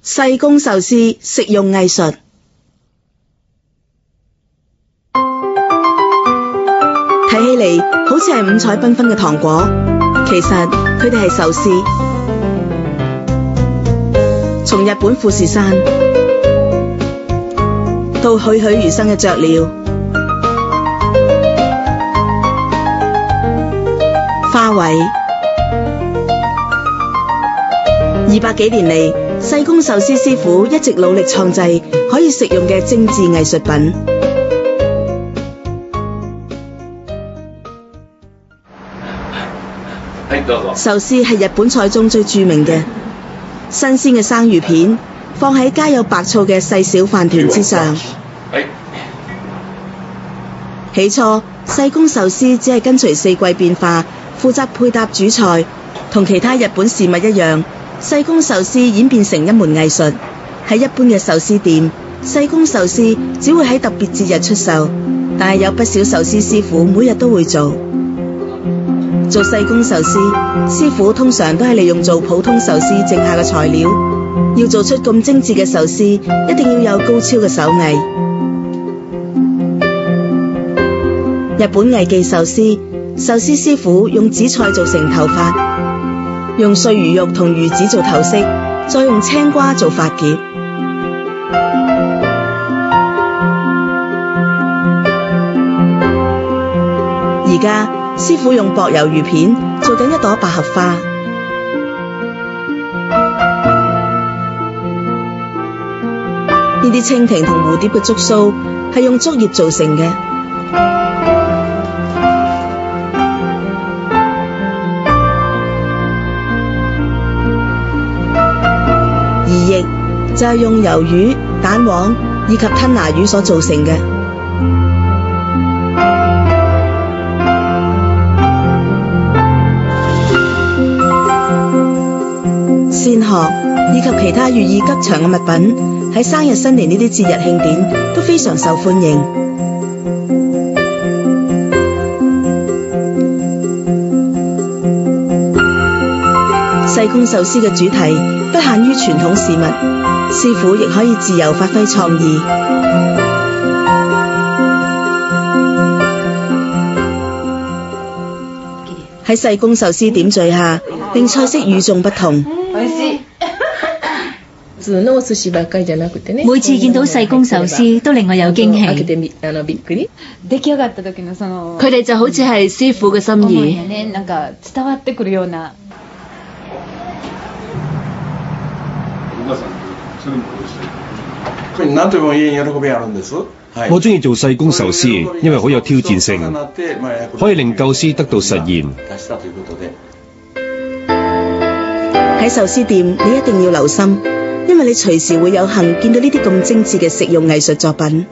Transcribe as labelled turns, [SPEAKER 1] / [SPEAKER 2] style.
[SPEAKER 1] 細工壽司食用藝術。睇起嚟好似係五彩繽紛嘅糖果，其實佢哋係壽司。從日本富士山到栩栩如生嘅雀鳥、花卉，200幾年嚟，細工壽司師傅一直努力創製可以食用嘅精緻藝術品。壽司係日本菜中最著名嘅，新鮮嘅生魚片放喺加有白醋嘅細小飯團之上。起初，細工壽司只係跟隨四季變化，負責配搭主菜，同其他日本事物一樣。細工壽司演變成一門藝術。喺一般嘅壽司店，細工壽司只會喺特別節日出售，但係有不少壽司師傅每日都會做細工壽司。師傅通常都係利用做普通壽司剩下嘅材料，要做出咁精緻嘅壽司，一定要有高超嘅手藝。日本藝伎壽司，壽司師傅用紫菜做成頭髮，用碎魚肉同魚子做頭飾，再用青瓜做髮夾。而家師傅用薄油魚片做緊一朵百合花。呢啲蜻蜓同蝴蝶嘅觸鬚係用竹葉做成嘅。而翼就係用魷魚、蛋黃以及吞拿魚所造成嘅。鮮殼以及其他寓意吉祥嘅物品，喺生日新年呢啲節日慶典都非常受歡迎。細工壽司嘅主題不限於傳統事物，師傅亦可以自由發揮創意。喺細工壽司點綴下，令菜式與眾不同。
[SPEAKER 2] 每次見到細工壽司都令我有驚喜，佢哋就好似係師傅嘅心意。
[SPEAKER 3] 我中意做細工壽司，因為好有挑戰性，可以令構思得到實現。
[SPEAKER 1] 喺壽司店，你一定要留心，因為你隨時會有幸見到呢啲咁精緻嘅食用藝術作品。